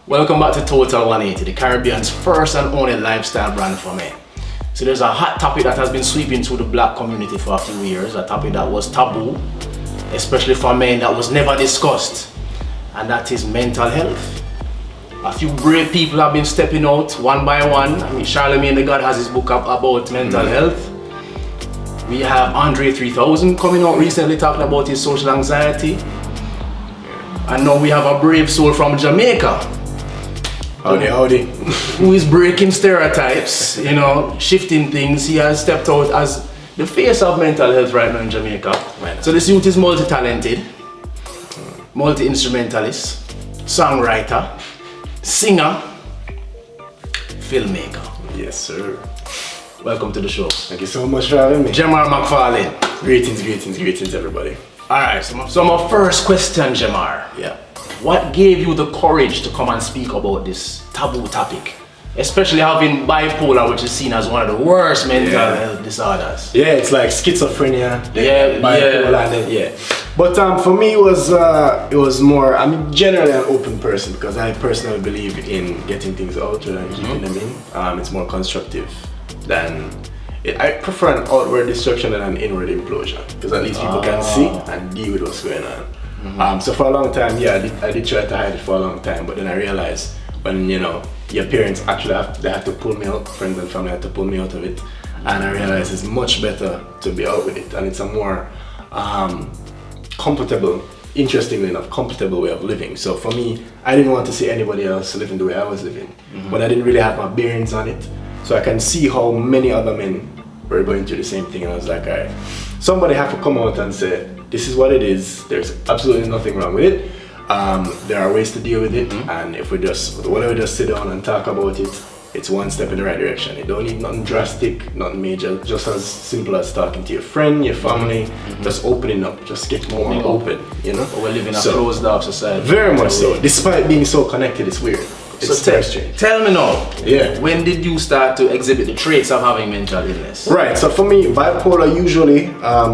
Welcome back to Total 180, the Caribbean's first and only lifestyle brand for men. So there's a hot topic that has been sweeping through the black community for a few years, a topic that was taboo, especially for men, that was never discussed, and that is mental health. A few brave people have been stepping out one by one. I mean, Charlemagne the God has his book up about mental health. We have Andre 3000 coming out recently talking about his social anxiety. And now we have a brave soul from Jamaica. Howdy. Who is breaking stereotypes, shifting things. He has stepped out as the face of mental health right now in Jamaica. Right. So this youth is multi-talented, multi-instrumentalist, songwriter, singer, filmmaker. Yes, sir. Welcome to the show. Thank you so much for having me. Gemmar Mcfarlane. Greetings, everybody. Alright, so my first question, Gemmar. Yeah. What gave you the courage to come and speak about this taboo topic? Especially having bipolar, which is seen as one of the worst mental health disorders. Yeah, it's like schizophrenia. Yeah. But for me, it was more. I'm generally an open person because I personally believe in getting things out and keeping them in. It's more constructive than. I prefer an outward destruction than an inward implosion because at least people can see and deal with what's going on. So for a long time, I did try to hide it for a long time, but then I realized when your parents actually have to pull me out, friends and family have to pull me out of it, and I realized it's much better to be out with it, and it's a more comfortable, interestingly enough, comfortable way of living. So for me, I didn't want to see anybody else living the way I was living, but I didn't really have my bearings on it, so I can see how many other men were going through the same thing, and I was like, alright, somebody have to come out and say, this is what it is, there's absolutely nothing wrong with it, there are ways to deal with it, and if we just sit down and talk about it, it's one step in the right direction. It don't need nothing drastic, nothing major, just as simple as talking to your friend, your family, just opening up, just get more open, But we're living in a closed off society. Very much so, despite being so connected, it's weird. It's very strange. Tell me now, Yeah. when did you start to exhibit the traits of having mental illness? Right, so for me, bipolar usually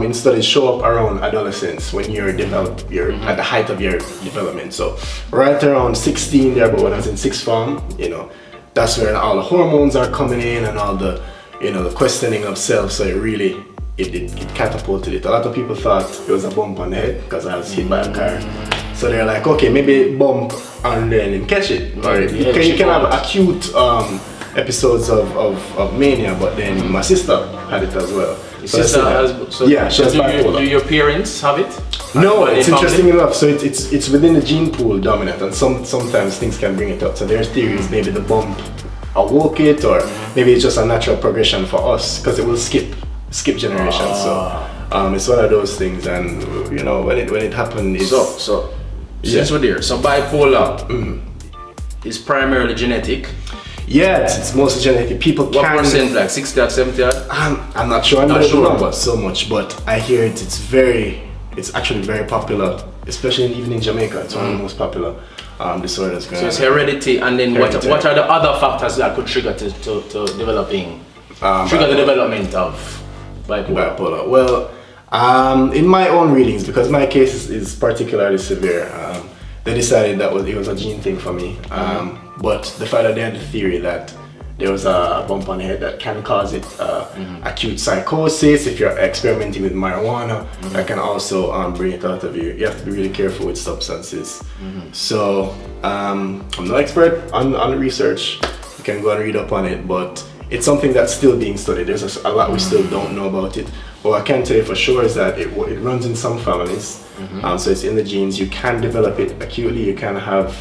in studies show up around adolescence when you're at the height of your development. So right around 16 there, but when I was in sixth form, that's where all the hormones are coming in and all the, the questioning of self. So it catapulted it. A lot of people thought it was a bump on the head because I was hit by a car. So they're like, okay, maybe bump and then catch it. Or you can have acute episodes of mania, but then my sister had it as well. She has bipolar. Do your parents have it? No, it's interesting enough. So it's within the gene pool dominant, and sometimes things can bring it up. So there's theories maybe the bump awoke it, or maybe it's just a natural progression for us because it will skip generations. So it's one of those things, and when it happened, it's since we're there, so bipolar is primarily genetic. Yeah, it's mostly genetic. People what can. percent, like 60 or 70? I'm not sure. I'm not sure so much, but I hear it's actually very popular, especially even in Jamaica. It's one of the most popular disorders. So it's heredity, and then what are the other factors that could trigger to developing the development of bipolar? Well, in my own readings, because my case is particularly severe, they decided that it was a gene thing for me. But the fact that they had the theory that there was a bump on the head that can cause it, acute psychosis. If you're experimenting with marijuana, that can also bring it out of you. You have to be really careful with substances. So I'm no expert on research. You can go and read up on it, but it's something that's still being studied. There's a lot we still don't know about it. What I can tell you for sure is that it runs in some families. So it's in the genes. You can develop it acutely. You can have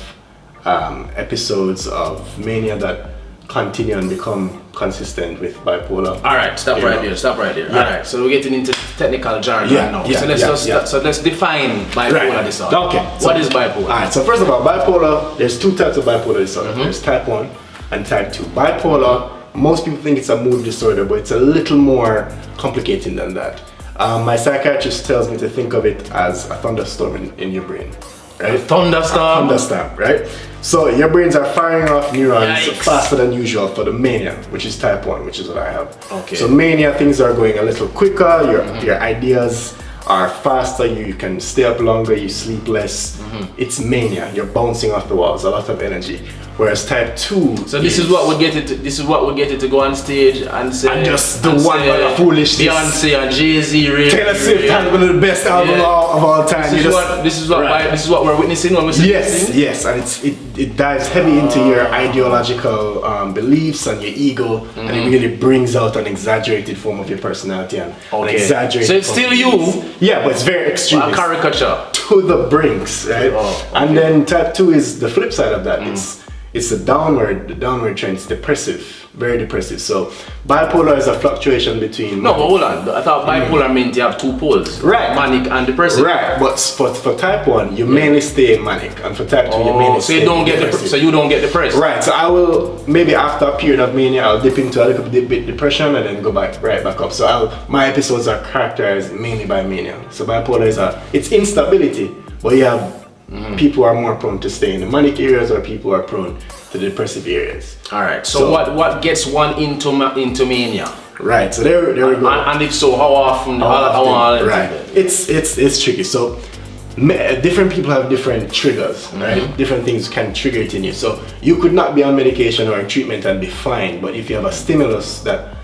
episodes of mania that continue and become consistent with bipolar. All right, stop right there. Yeah. All right, so we're getting into technical jargon now. So let's define bipolar disorder. Okay. What is bipolar? All right. So first of all, bipolar. There's two types of bipolar disorder. There's type 1 and type 2. Bipolar. Most people think it's a mood disorder, but it's a little more complicated than that. My psychiatrist tells me to think of it as a thunderstorm in your brain. Right? A thunderstorm, right? So your brains are firing off neurons Yikes. faster than usual for the mania, which is type 1, which is what I have. Okay. So mania, things are going a little quicker, your ideas are faster, you can stay up longer, you sleep less. It's mania, you're bouncing off the walls, a lot of energy. Whereas type 2. So this is what would get it. This is what would get it to go on stage and say. And just the one of foolishness. Beyonce and Jay-Z. Taylor Swift has one of the best albums of all time. This is what we're witnessing when we see this. Yes, and it dives heavy into your ideological beliefs and your ego, and it really brings out an exaggerated form of your personality and an exaggerated. So it's still you. Yeah, but it's very extreme. A caricature to the brinks, right? And then type 2 is the flip side of that. It's the downward trend. It's depressive, very depressive. So bipolar is a fluctuation between. No, but hold on. I thought bipolar meant you have two poles, right? Manic and depressive. Right, but for type 1, you mainly stay manic, and for type 2, you mainly stay depressive. So you don't get depressed. Right. So I will maybe after a period of mania, I'll dip into a little bit depression and then go right back up. So my episodes are characterized mainly by mania. So bipolar it's instability, but you have. People are more prone to stay in the manic areas, or people are prone to the depressive areas. All right. So what gets one into mania? Right. So there we go. And if so, how often? Right. It's tricky. So different people have different triggers, right? Different things can trigger it in you. So you could not be on medication or treatment and be fine, but if you have a stimulus that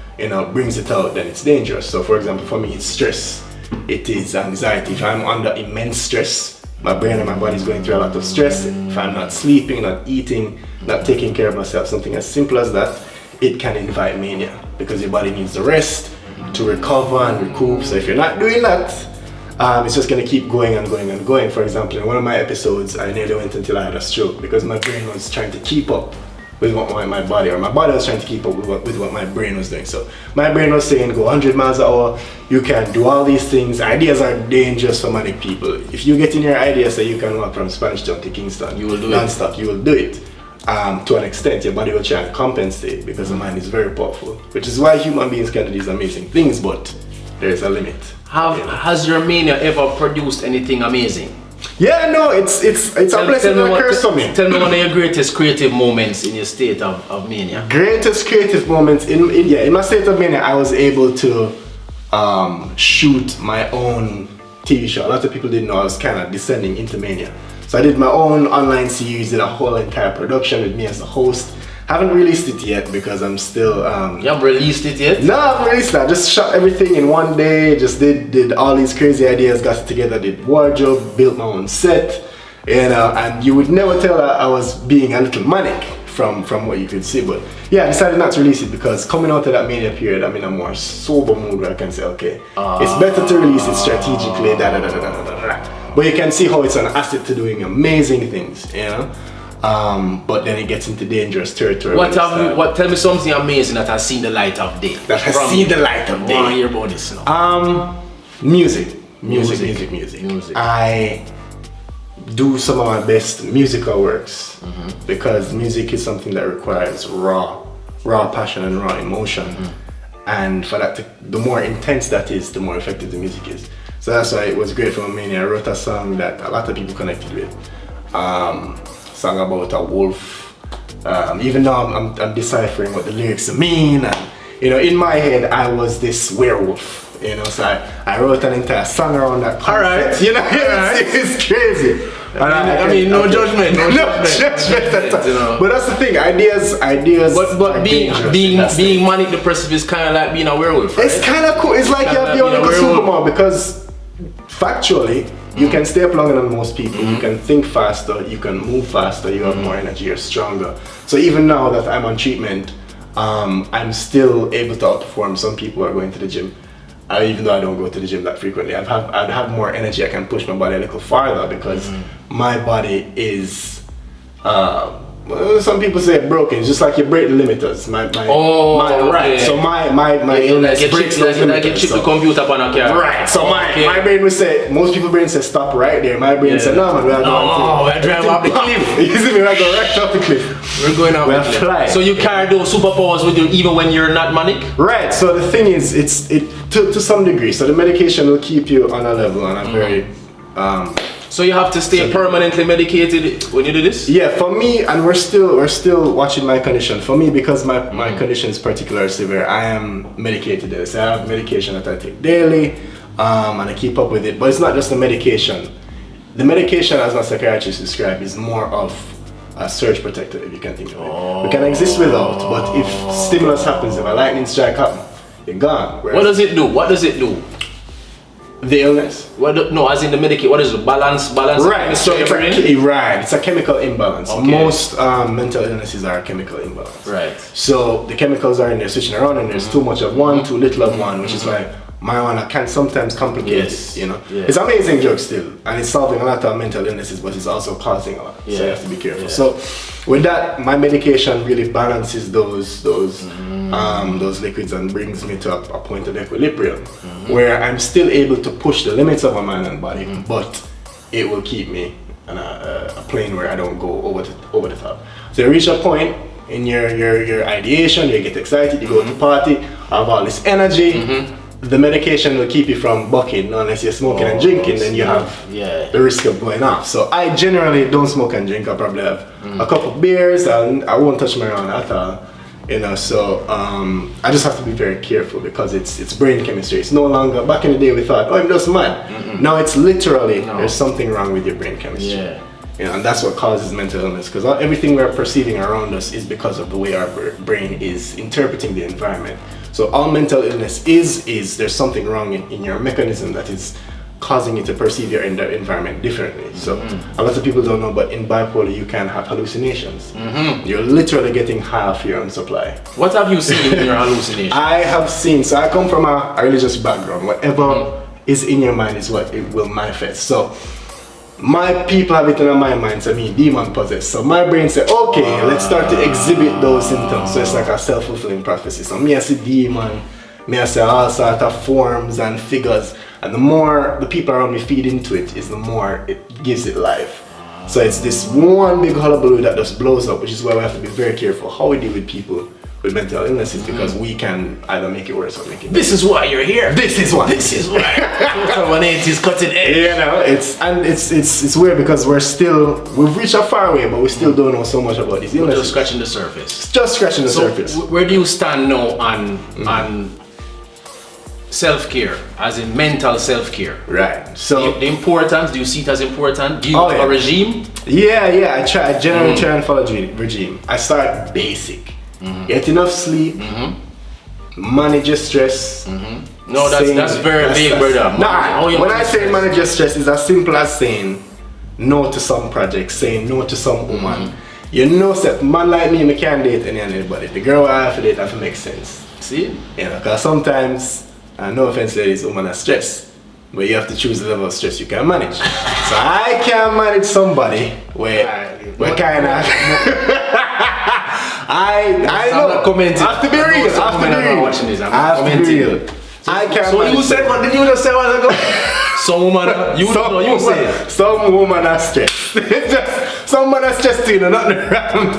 brings it out, then it's dangerous. So for example, for me, it's stress. It is anxiety. If I'm under immense stress, my brain and my body is going through a lot of stress. If I'm not sleeping, not eating, not taking care of myself, something as simple as that, it can invite mania because your body needs the rest to recover and recoup. So if you're not doing that, it's just going to keep going and going and going. For example, in one of my episodes, I nearly went until I had a stroke because my brain was trying to keep up with what my body was trying to keep up with what my brain was doing. So my brain was saying go 100 miles an hour, you can do all these things. Ideas are dangerous for manic people. If you get in your idea, say you can walk from Spanish Town to Kingston, you will do non-stop, you will do it. To an extent, your body will try and compensate because the mind is very powerful, which is why human beings can do these amazing things, but there's a limit. Has your mania ever produced anything amazing? Yeah, no, it's a blessing and a curse for me. Tell me one of your greatest creative moments in your state of mania. Greatest creative moments in my state of mania, I was able to shoot my own TV show. A lot of people didn't know I was kind of descending into mania. So I did my own online series, did a whole entire production with me as the host. Haven't released it yet because I'm still. You haven't released it yet? No, I haven't released it. I just shot everything in one day. Just did all these crazy ideas, got it together, did wardrobe, built my own set, and you would never tell that I was being a little manic from what you could see. But yeah, I decided not to release it because coming out of that mania period, I'm in a more sober mood where I can say, okay, it's better to release it strategically. But you can see how it's an asset to doing amazing things, but then it gets into dangerous territory. Tell me something amazing that has seen the light of day. That has seen the light of day. I want to hear about this now. Music. I do some of my best musical works because music is something that requires raw passion and raw emotion. And for that, the more intense that is, the more effective the music is. So that's why it was great for me. I wrote a song that a lot of people connected with. Song about a wolf. Even now I'm deciphering what the lyrics mean. And, in my head I was this werewolf. So I wrote an entire song around that concept. Alright. It's crazy. I mean, no judgment. No judgment at all. But that's the thing. Ideas. But being manic depressive is kind of like being a werewolf. Right? It's kind of cool. It's like you have your own superpower because factually. You can stay up longer than most people, you can think faster, you can move faster, you have more energy, you're stronger. So even now that I'm on treatment, I'm still able to outperform some people who are going to the gym. Even though I don't go to the gym that frequently, I'd have more energy, I can push my body a little farther because my body is, some people say broken. It's just like you break the limiters. Right. So my illness breaks those limiters. Like you chip the computer up on a car. Right. So my brain will say, most people's brain say stop right there. My brain say no man, we're driving off the cliff. You see me? We're going right off the cliff. We're going off the cliff. So you carry those superpowers with you even when you're not manic? Right. So the thing is, to some degree. So the medication will keep you on a level and a very So you have to stay permanently medicated when you do this? Yeah, for me, and we're still watching my condition. For me, because my condition is particularly severe, I am medicated. So I have medication that I take daily. and I keep up with it. But it's not just the medication. The medication, as my psychiatrist described, is more of a surge protector, if you can think of it. We can exist without, but if stimulus happens, if a lightning strike happens, you're gone. What does it do? What does it do? The illness? No, as in the medication. What is the balance? Right, so it's a chemical imbalance. Okay. Most mental illnesses are a chemical imbalance. Right. So the chemicals are in there switching around, and there's too much of one, too little of one, which is why marijuana can sometimes complicate it, you know. Yes. It's an amazing drug still, and it's solving a lot of mental illnesses, but it's also causing a lot. So you have to be careful. Yeah. So with that, my medication really balances those liquids and brings me to a point of equilibrium where I'm still able to push the limits of my mind and body, but it will keep me on a plane where I don't go over the top. So you reach a point in your ideation, you get excited, you go to party, have all this energy. The medication will keep you from bucking unless you're smoking and drinking, then you have the risk of going off. So I generally don't smoke and drink. I probably have a couple of beers and I won't touch marijuana at all. You know, so I just have to be very careful because it's brain chemistry. It's no longer, back in the day we thought, oh, I'm just mad. Now it's literally, there's something wrong with your brain chemistry. Yeah. You know, and that's what causes mental illness, because everything we're perceiving around us is because of the way our brain is interpreting the environment. So all mental illness is there's something wrong in your mechanism that is causing you to perceive your environment differently. So a lot of people don't know, but in bipolar you can have hallucinations. You're literally getting half your own supply. What have you seen in your hallucinations? I have seen, so I come from a religious background. Whatever is in your mind is what it will manifest. So my people have it in my mind, so me demon possessed. So my brain said, okay, let's start to exhibit those symptoms. So it's like a self-fulfilling prophecy. So me I see demon, me I see all sorts of forms and figures. And the more the people around me feed into it, is the more it gives it life. So it's this one big hullabaloo that just blows up, which is why we have to be very careful how we deal with people with mental illnesses, because we can either make it worse or make it better. This is why you're here. This is why. 180 is cutting edge. You know, it's weird because we've reached a far way, but we still don't know so much about these illnesses. Just scratching the surface. Just scratching the surface. Where do you stand now on self-care, as in mental self-care? Right. So the importance, do you see it as important? Do you have a regime? Yeah, I generally try and follow the regime. I start basic. Get enough sleep, manage your stress. No, that's very big, brother. When I say manage your stress, it's as simple as saying no to some projects, saying no to some woman. You know, that man like me can't date anybody. The girl I have to date have to make sense. See? You know, because sometimes, no offense ladies, women are stressed, but you have to choose the level of stress you can manage. So I can't manage somebody where kind of I know. Not commenting. I have to be real. I can't. So you said, what did you just say a while ago? Some woman, you say. Some woman are stressed. Some woman are stressed too, nothing wrong.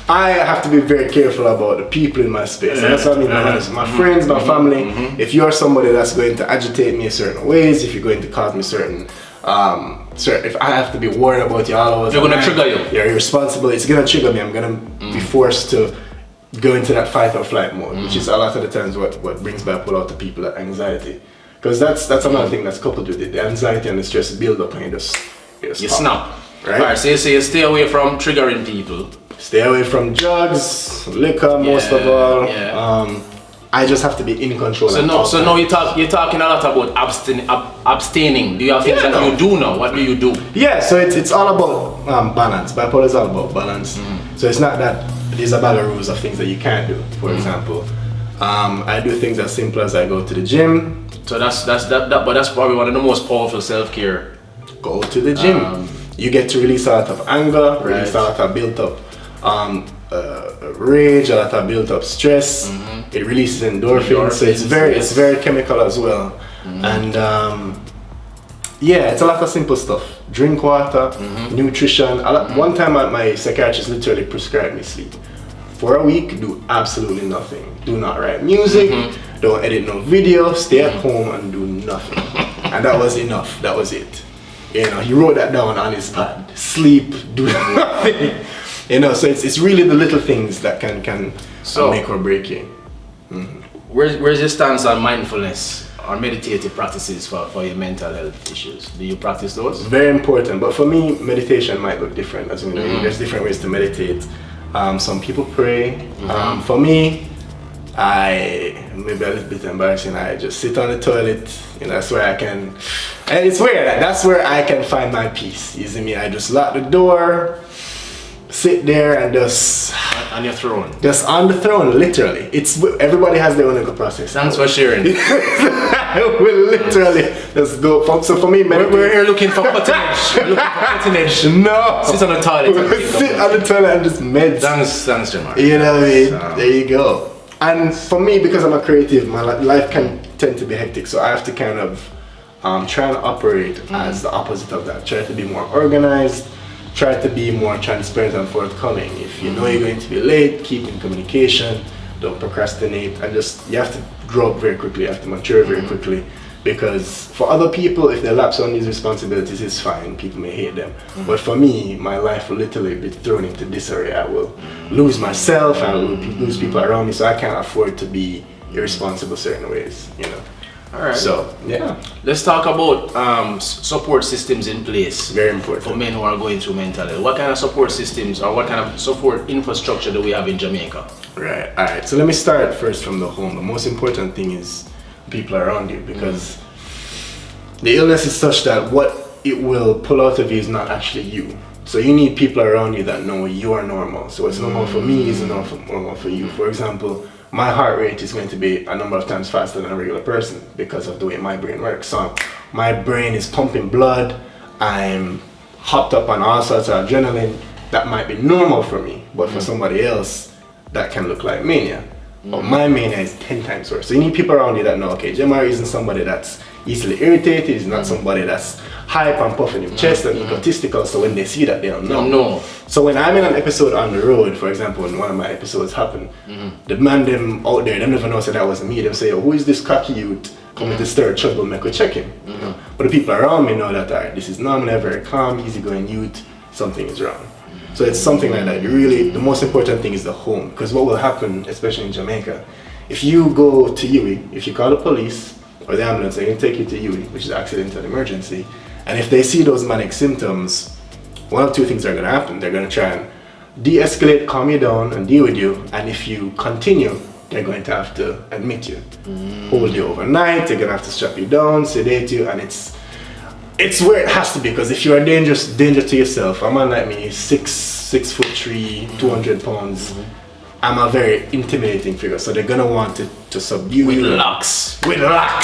I have to be very careful about the people in my space. And that's what I mean by my friends, my family. If you're somebody that's going to agitate me in certain ways, if you're going to cause me certain if I have to be worried about you always, you're gonna trigger you. You're irresponsible. It's gonna trigger me. I'm gonna be forced to go into that fight or flight mode, which is a lot of the times what brings bipolar out to people, that anxiety. Because that's another thing that's coupled with it. The anxiety and the stress build up, and you snap. Right? Alright, so you say you stay away from triggering people. Stay away from drugs, liquor, most of all. I just have to be in control. So now you're talking a lot about abstaining. Do you have things that you do now? What do you do? Yeah, so it's all about balance. Bipolar is all about balance. So it's not that there's a bag of rules of things that you can't do. For example, I do things as simple as I go to the gym. So that's probably one of the most powerful self-care. Go to the gym. You get to release a lot of anger, release a lot of built up rage, a lot of built up stress. It releases endorphins, so it's very chemical as well. And it's a lot of simple stuff. Drink water, nutrition. One time my psychiatrist literally prescribed me sleep. For a week, do absolutely nothing. Do not write music, don't edit no video, stay at home and do nothing. And that was enough, that was it. You know, he wrote that down on his pad. Sleep, do nothing. You know, so it's really the little things that can make or break you. Where's your stance on mindfulness? or meditative practices for your mental health issues? Do you practice those? Very important, but for me, meditation might look different. As you know, there's different ways to meditate. Some people pray. For me, maybe a little bit embarrassing, I just sit on the toilet, that's where I can, and it's weird, that's where I can find my peace. You see me, I just lock the door, sit there and just on your throne. Just on the throne, literally. Everybody has their own little process. Thanks for sharing. We literally just go from, so for me, we're here looking for cutting edge. No. Sit on the toilet. Sit on the toilet and just med. Thanks, Jamar. You know what I mean? So. There you go. And for me, because I'm a creative, my life can tend to be hectic, so I have to kind of try and operate as the opposite of that. Try to be more organized, try to be more transparent and forthcoming. If you know you're going to be late, keep in communication, don't procrastinate, and you have to grow up very quickly, you have to mature very quickly, because for other people, if they lapse on these responsibilities, it's fine, people may hate them. But for me, my life will literally be thrown into disarray. I will lose myself, I will lose people around me, so I can't afford to be irresponsible certain ways, All right. So, yeah. Let's talk about support systems in place. Very important. For men who are going through mental health. What kind of support systems or what kind of support infrastructure do we have in Jamaica? Right. All right. So let me start first from the home. The most important thing is people around you, because the illness is such that what it will pull out of you is not actually you. So you need people around you that know you are normal. So what's normal for me is normal for you. For example, my heart rate is going to be a number of times faster than a regular person because of the way my brain works. So my brain is pumping blood, I'm hopped up on all sorts of adrenaline. That might be normal for me, but for somebody else, that can look like mania. But my mania is 10 times worse. So you need people around you that know, okay, Gemmar isn't somebody that's easily irritated, he's not somebody that's hype and puffing his chest and egotistical, so when they see that, they don't know. No. So when I'm in an episode on the road, for example, when one of my episodes happened, the man them out there, they never know that wasn't me. They say, oh, who is this cocky youth coming to stir trouble, make we check him. But the people around me know that, alright, this is normally a very calm, easygoing youth, something is wrong. So it's something like that. The most important thing is the home, because what will happen, especially in Jamaica, if you go to Yui, if you call the police or the ambulance, they're going to take you to Yui, which is accidental emergency, and if they see those manic symptoms, one of two things are going to happen. They're going to try and de-escalate, calm you down, and deal with you, and if you continue, they're going to have to admit you, hold you overnight, they're going to have to strap you down, sedate you, and it's where it has to be, because if you're a danger to yourself, a man like me, 6'3", 200 pounds, I'm a very intimidating figure, so they're gonna want to subdue with you. locks,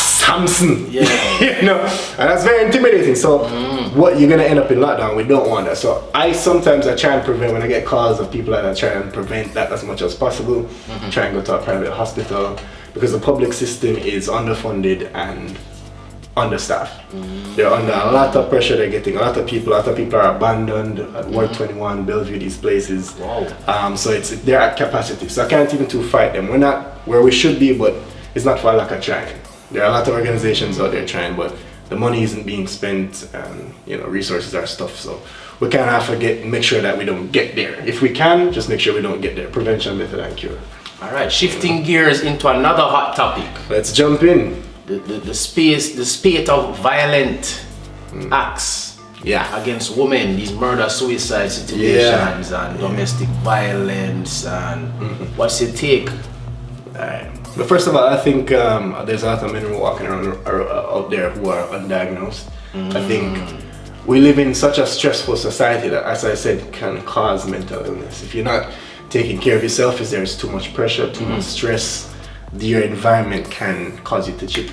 Samson. Yeah. And that's very intimidating. So what you're gonna end up in lockdown, we don't want that. So sometimes I try and prevent, when I get calls of people like that, I try and prevent that as much as possible. Try and go to a private hospital, because the public system is underfunded and understaffed. They're under a lot of pressure. They're getting a lot of people are abandoned at Ward 21, Bellevue, these places. Wow. So they're at capacity. So I can't even fight them. We're not where we should be, but it's not for lack of trying. There are a lot of organizations out there trying, but the money isn't being spent, and resources are stuff. So we kind of have to make sure that we don't get there. If we can, just make sure we don't get there. Prevention, method, and cure. All right, shifting gears into another hot topic. Let's jump in. The spate of violent acts against women, these murder suicide situations and domestic violence, and what's your take? But first of all, I think there's a lot of men who are walking around out there who are undiagnosed. I think we live in such a stressful society that, as I said, can cause mental illness. If you're not taking care of yourself, if there's too much pressure, too much stress, your environment can cause you to chip.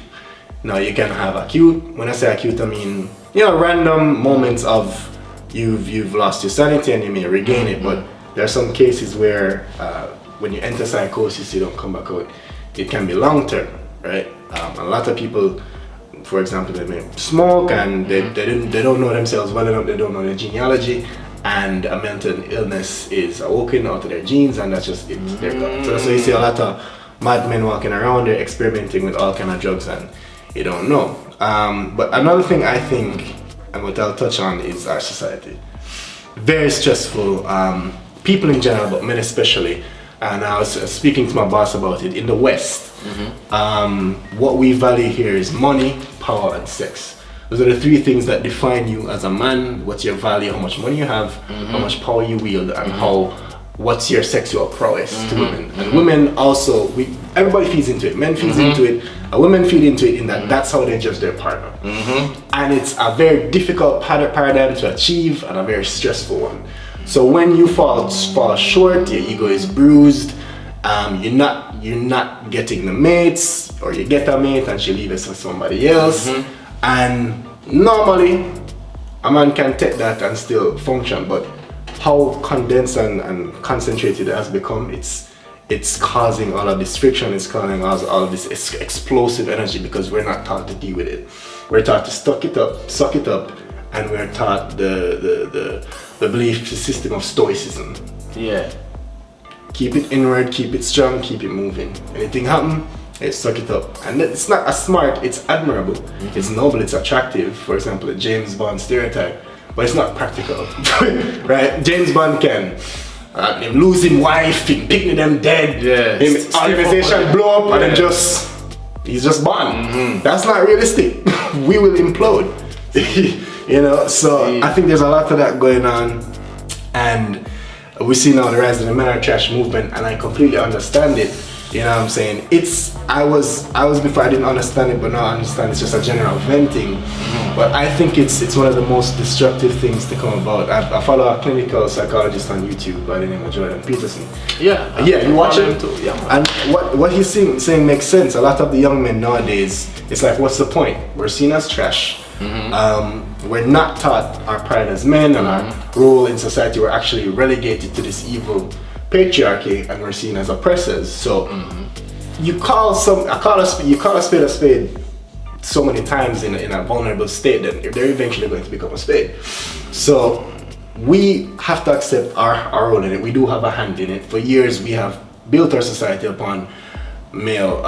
Now you can have acute, when I say acute, I mean, random moments of you've lost your sanity and you may regain it, but there are some cases where when you enter psychosis, you don't come back out. It can be long term, right? A lot of people, for example, they may smoke and they don't know themselves well enough, they don't know their genealogy, and a mental illness is awoken out of their genes, and that's just it, they're gone. So you see a lot of mad men walking around, they're experimenting with all kind of drugs and you don't know. But another thing I think, and what I'll touch on, is our society. Very stressful. People in general, but men especially, and I was speaking to my boss about it. In the West, what we value here is money, power, and sex. Those are the three things that define you as a man. What's your value, how much money you have, how much power you wield, and what's your sexual prowess to women. And women also, everybody feeds into it. Men feeds into it, women feed into it in that that's how they judge their partner. And it's a very difficult paradigm to achieve and a very stressful one. So when you fall short, your ego is bruised, you're not getting the mates, or you get a mate and she leaves for somebody else. And normally a man can take that and still function, but how condensed and concentrated it has become, it's causing all of this friction, it's causing all of this explosive energy, because we're not taught to deal with it. We're taught to suck it up, and we're taught the belief system of stoicism. Yeah. Keep it inward, keep it strong, keep it moving. Anything happen, suck it up. And it's not as smart, it's admirable, it's noble, it's attractive. For example, the James Bond stereotype, but it's not practical, right? James Bond can him lose him wife, him picking them dead, him organization blow up, and then he's just Bond. That's not realistic. We will implode. So I think there's a lot of that going on, and we see now the rise of the men are trash movement, and I completely understand it. You know what I'm saying? I was before I didn't understand it, but now I understand it's just a general venting. But I think it's one of the most destructive things to come about. I follow a clinical psychologist on YouTube by the name of Jordan Peterson. Yeah, you watch him too. Yeah. And what he's saying makes sense. A lot of the young men nowadays, it's like, what's the point? We're seen as trash. We're not taught our pride as men and our role in society. We're actually relegated to this evil patriarchy, and we're seen as oppressors. So you call a spade so many times in a vulnerable state that they're eventually going to become a spade. So we have to accept our role in it. We do have a hand in it. For years we have built our society upon male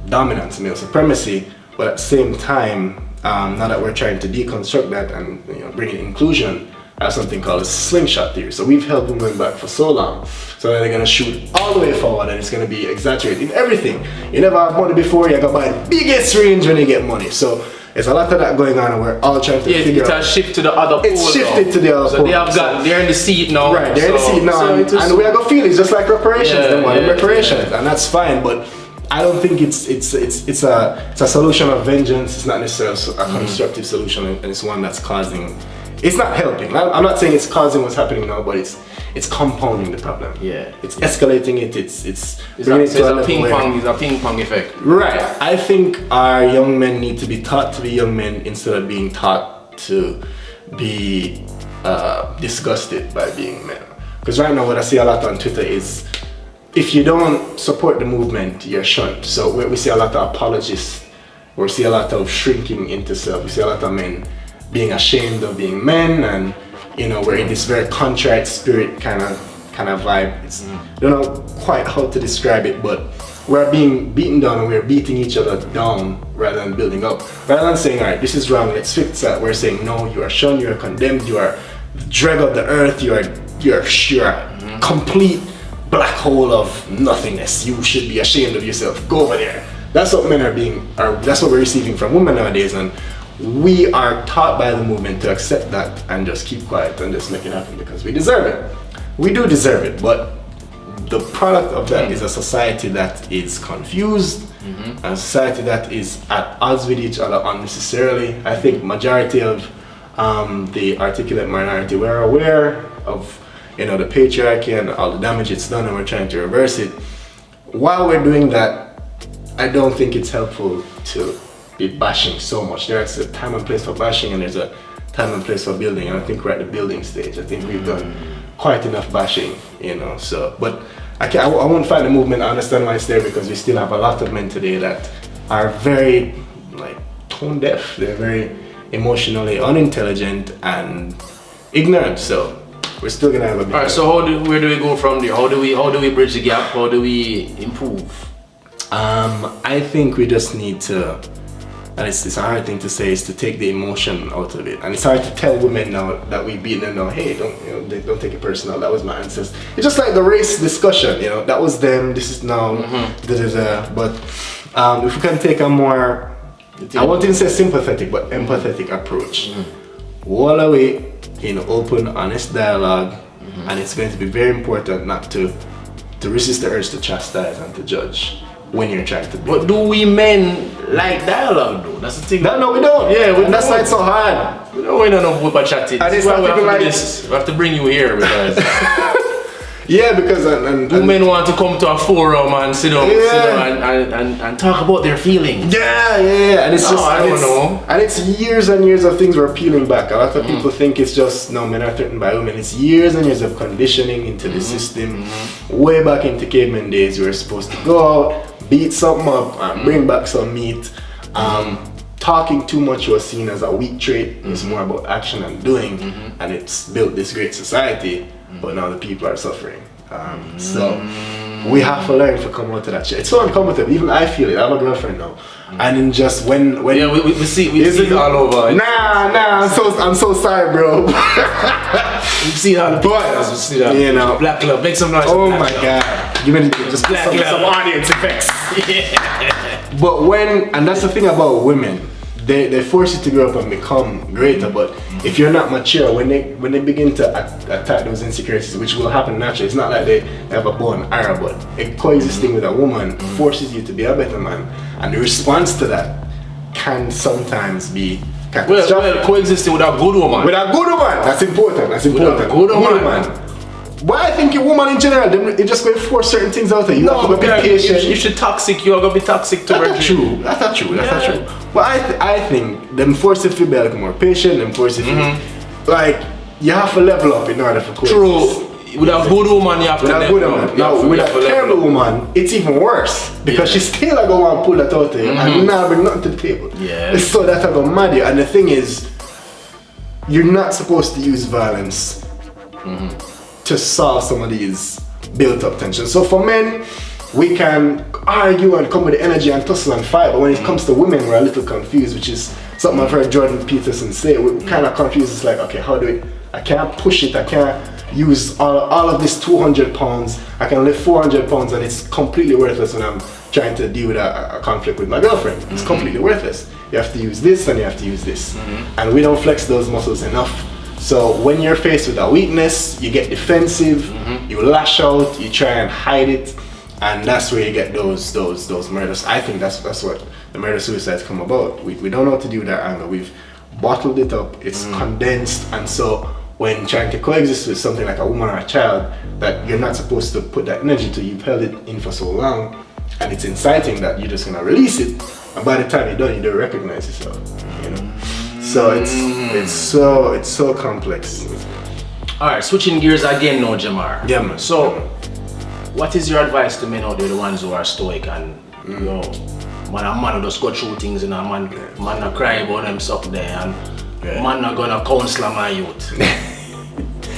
dominance, male supremacy, but at the same time, now that we're trying to deconstruct that and bring in inclusion, I have something called a slingshot theory. So we've held women back for so long, so that they're gonna shoot all the way forward, and it's gonna be exaggerated in everything. You never have money before, you gotta buy the biggest range when you get money. So there's a lot of that going on, and we're all trying to figure out. It has shifted to the other pole. It's shifted to the other pole. So they're in the seat now. Right, they're in the seat now, and we are gonna feel it's just like reparations. Reparations, and that's fine. But I don't think it's a solution of vengeance. It's not necessarily a constructive solution, and it's one that's causing. It's not helping. I'm not saying it's causing what's happening now, but it's compounding the problem. Yeah. It's escalating it. It's a ping pong effect. Right. I think our young men need to be taught to be young men instead of being taught to be disgusted by being men. Because right now what I see a lot on Twitter is, if you don't support the movement, you're shunned. So we see a lot of apologists, we see a lot of shrinking into self, we see a lot of men being ashamed of being men, and we're in this very contrite spirit kind of vibe. I don't know quite how to describe it, but we're being beaten down and we're beating each other down rather than building up. Rather than saying, all right, this is wrong, let's fix that, we're saying, no, you are shunned, you are condemned, you are the drag of the earth, you're a complete black hole of nothingness. You should be ashamed of yourself. Go over there. That's what men that's what we're receiving from women nowadays, and we are taught by the movement to accept that and just keep quiet and just make it happen because we deserve it. We do deserve it, but the product of that is a society that is confused, a society that is at odds with each other unnecessarily. I think majority of the articulate minority, we're aware of the patriarchy and all the damage it's done, and we're trying to reverse it. While we're doing that, I don't think it's helpful to be bashing so much. There's a time and place for bashing, and there's a time and place for building, and I think we're at the building stage. I think we've done quite enough bashing, so, but I won't fight the movement. I understand why it's there, because we still have a lot of men today that are very tone deaf. They're very emotionally unintelligent and ignorant, so we're still gonna have a big Alright, so where do we go from there? How do we bridge the gap? How do we improve? I think we just need to and it's a hard thing to say, is to take the emotion out of it. And it's hard to tell women now that we beat them now, hey, don't take it personal, that was my ancestors. It's just like the race discussion, that was them, this is now, But if we can take a more, I won't even say sympathetic, but empathetic approach, all the way in open, honest dialogue, and it's going to be very important not to resist the urge to chastise and to judge when you're trying to be. But do we men like dialogue though? That's the thing. No, we don't. Yeah, and that's why it's so hard. We don't know whip chatting. And This is why we have to bring you here because yeah, because and women want to come to a forum and sit down and talk about their feelings. Yeah. And it's I don't know. And it's years and years of things we're peeling back. A lot of people think it's just men are threatened by women. It's years and years of conditioning into the system. Way back into caveman days, we were supposed to go out, beat something up, and bring back some meat. Talking too much was seen as a weak trait. It's more about action and doing, and it's built this great society. But now the people are suffering. So we have to learn to come out of that shit. It's so uncomfortable. Even I feel it. I have a girlfriend now, and then just when we see it all over. I'm so sorry, bro. We've seen all the pictures. We've seen all Black Club. Make some noise. Oh my God! Give me just some audience effects. But and that's the thing about women. They force you to grow up and become greater, but if you're not mature, when they begin to attack those insecurities, which will happen naturally, it's not like they have a born arrow, but coexisting with a woman forces you to be a better man, and the response to that can sometimes be catastrophic. Well, coexisting with a good woman. With a good woman, that's important. With a good woman. But I think a woman in general, they just going to force certain things out of you. No, have to be patient. You should toxic. You're gonna be toxic to her. That's not true. But I think them force you to be like more patient. Them force you to you have to level up in order for coexist. True. With a good woman, you have to level up. Now, with a terrible woman, it's even worse because she's still going to pull that out of you and now bring nothing to the table. Yeah. So that's going to mad you. And the thing is, you're not supposed to use violence to solve some of these built up tensions. So for men, we can argue and come with the energy and tussle and fight, but when it comes to women, we're a little confused, which is something I've heard Jordan Peterson say. We're kind of confused. It's like, okay, how do I can't push it, I can't use all of this 200 pounds, I can lift 400 pounds and it's completely worthless when I'm trying to deal with a conflict with my girlfriend. It's completely worthless. You have to use this and you have to use this. And we don't flex those muscles enough. So when you're faced with a weakness, you get defensive, you lash out, you try and hide it, and that's where you get those murders. I think that's what the murder-suicides come about. We don't know what to do with that anger. We've bottled it up, it's condensed, and so when trying to coexist with something like a woman or a child that you're not supposed to put that energy to, you've held it in for so long, and it's inciting that you're just gonna release it, and by the time you're done, you don't recognize yourself, So it's so complex. Alright, switching gears again now, Gemmar. Yeah, man. So, what is your advice to men out there, the ones who are stoic and man who just go through things and man not cry about themselves there and man not gonna counsel my youth.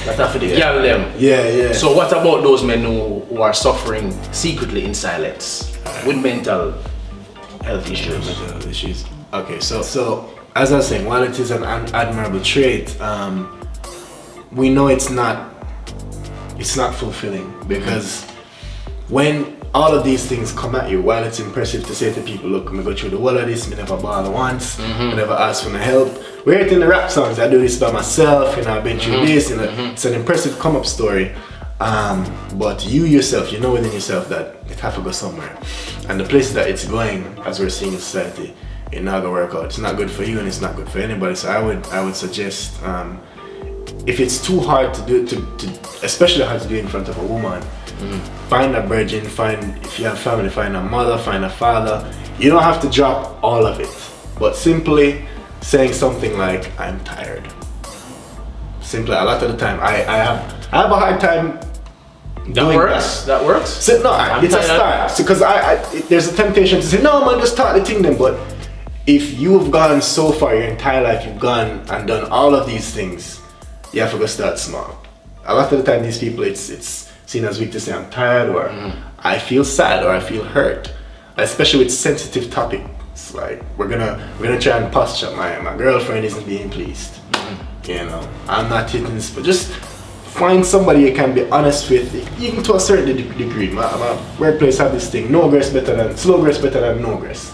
That's for the girl them. Yeah. So what about those men who are suffering secretly in silence with mental health issues? Okay, so as I was saying, while it is an admirable trait, we know it's not fulfilling, because when all of these things come at you, while it's impressive to say to people, look, I go through the wall of this, I never bother once, I never ask for my help. We hear it in the rap songs, I do this by myself, I've been through this, it's an impressive come up story. But you yourself, you know within yourself that it has to go somewhere. And the place that it's going, as we're seeing in society, it's not gonna work out. It's not good for you and it's not good for anybody. So I would suggest, if it's too hard to do, especially hard to do in front of a woman, find a virgin, if you have family, find a mother, find a father. You don't have to drop all of it, but simply saying something like, I'm tired. Simply, a lot of the time, I have a hard time doing that. That works? So, no, it's a start. Because there's a temptation to say, no man, just start the thing then. But if you've gone so far your entire life, you've gone and done all of these things, you have to go start small. A lot of the time these people, it's seen as weak to say I'm tired, or I feel sad, or I feel hurt. Especially with sensitive topics It's like we're gonna try and posture. My girlfriend isn't being pleased. You know, I'm not hitting this, but just find somebody you can be honest with, even to a certain degree. My workplace have this thing: slow grace better than no grace.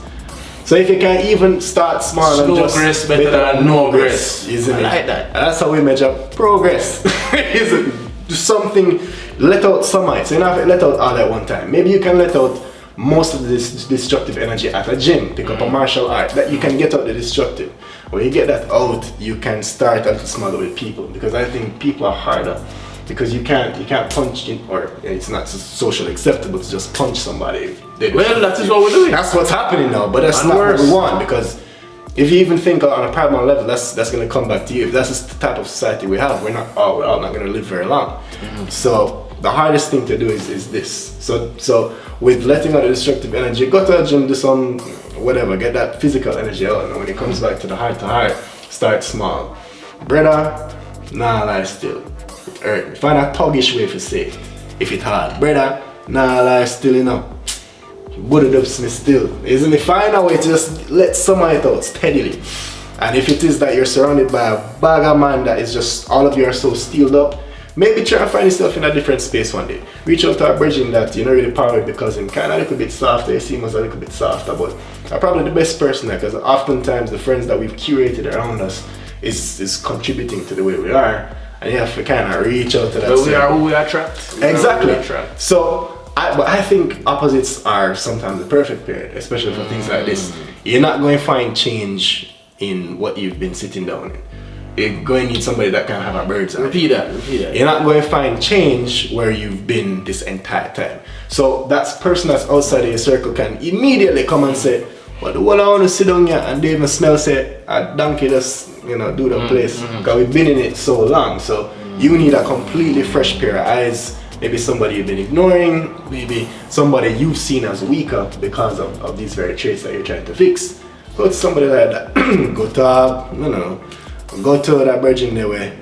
So if you can even start small slow and just grace better than no grace, isn't it? I like that. And that's how we measure progress. Isn't it? Do something, let out some of it. So you don't have to let out all at one time. Maybe you can let out most of this destructive energy at a gym, pick up a martial art, that you can get out the destructive. When you get that out, you can start a little smaller with people, because I think people are harder. Because you can't punch in, or it's not socially acceptable to just punch somebody. Well, that is what we're doing. That's what's happening now, but that's not what we want, because if you even think on a primal level, that's going to come back to you. If that's the type of society we have, we're all not going to live very long. So the hardest thing to do is this. So with letting out the destructive energy, go to a gym, do some whatever, get that physical energy out, and when it comes back to the heart to heart, start small. Brother, nah, lie still. It hurt. Find a tuggish way to say it. If it hard, brother, nah, lie still, you know. Would up me still, isn't it? Find a way to just let some of it out steadily. And if it is that you're surrounded by a bag of man that is just all of you are so steeled up, maybe try and find yourself in a different space one day. Reach out to a bridging that you're not really powered because him kind of a little bit softer, you seem as a little bit softer, but are probably the best person there, because oftentimes the friends that we've curated around us is contributing to the way we are, and you have to kind of reach out to that. But we are who we attract. Exactly. So but I think opposites are sometimes the perfect pair, especially for things like this. You're not going to find change in what you've been sitting down in. You're going to need somebody that can have a bird's eye. Repeat that. You're not going to find change where you've been this entire time. So that person that's outside of your circle can immediately come and say, well, the one I want to sit down here, and they even smell say, a donkey just, do the place. Because we've been in it so long. So you need a completely fresh pair of eyes. Maybe somebody you've been ignoring, maybe somebody you've seen as weaker because of these very traits that you're trying to fix. Go to somebody like that. Go to that virgin there where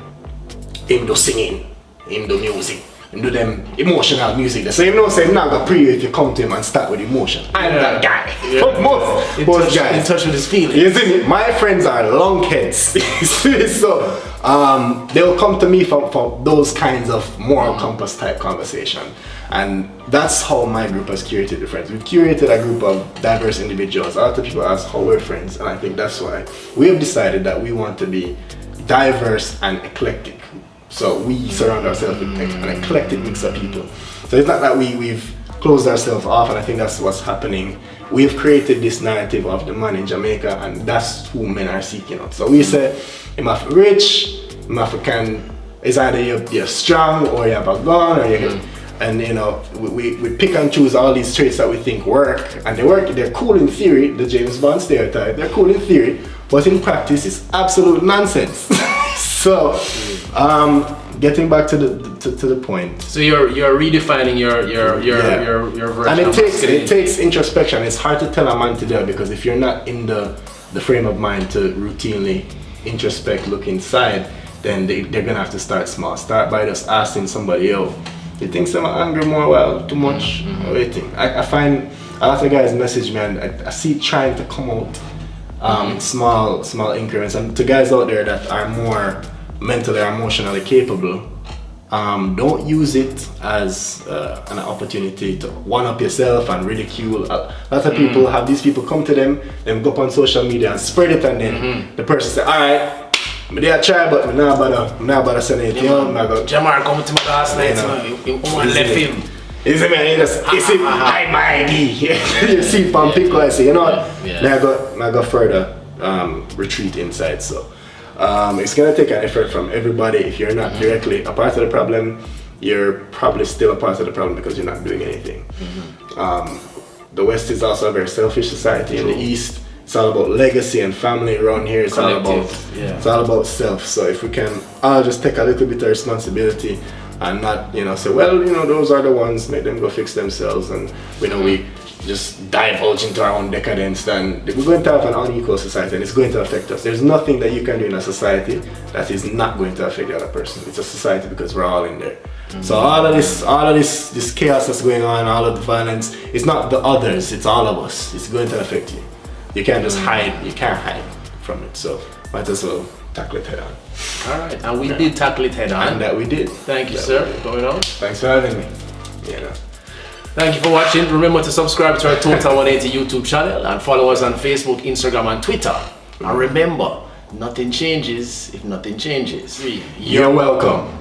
him do singing, him do music, him do them emotional music. So say him not gonna pray you if you come to him and start with emotion. I'm that guy. Yeah. Most guys in touch with his feelings. You see me? My friends are lunkheads. So they'll come to me for those kinds of moral compass type conversation. And that's how my group has curated the friends. We've curated a group of diverse individuals. A lot of people ask how we're friends, and I think that's why we have decided that we want to be diverse and eclectic. So we surround ourselves with an eclectic mix of people. So it's not that we've closed ourselves off, and I think that's what's happening. We've created this narrative of the man in Jamaica, and that's who men are seeking out. So we say, I'm rich, I'm it's either you're strong, or you have a gun, or you're and we pick and choose all these traits that we think work, and they're cool in theory, the James Bond stereotype, they're cool in theory, but in practice it's absolute nonsense. So getting back to the point. So you're redefining your version. And it takes introspection. It's hard to tell a man to do it, because if you're not in the frame of mind to routinely introspect, look inside, then they're gonna have to start small. Start by just asking somebody, you think I'm angry more? Well, too much waiting. I find a lot of guys message me, and I see trying to come out in small increments. And to guys out there that are more mentally or emotionally capable, don't use it as an opportunity to one-up yourself and ridicule. A lot of people have these people come to them go up on social media and spread it, and then the person say, alright, I try, but I'm not bother sending it. Gemmar come to me last night, and left him. You see me, and you see, I my ID. You see from people, I say, then I go further retreat inside. So it's gonna take an effort from everybody. If you're not directly a part of the problem, you're probably still a part of the problem because you're not doing anything. The West is also a very selfish society. In the East, it's all about legacy and family. Around here, it's all about self. So if we can all just take a little bit of responsibility and not, say, well, those are the ones, make them go fix themselves, and we just divulge into our own decadence, then we're going to have an unequal society, and it's going to affect us. There's nothing that you can do in a society that is not going to affect the other person. It's a society because we're all in there. So all of this chaos that's going on, all of the violence, it's not the others, it's all of us. It's going to affect you. you can't just hide. You can't hide from it. So might as well tackle it head on. All right, and we did tackle it head on. And that we did. Thank you, sir, for coming on. Thanks for having me. Yeah. Thank you for watching. Remember to subscribe to our Total 180 YouTube channel and follow us on Facebook, Instagram, and Twitter. And remember, nothing changes if nothing changes. You're welcome.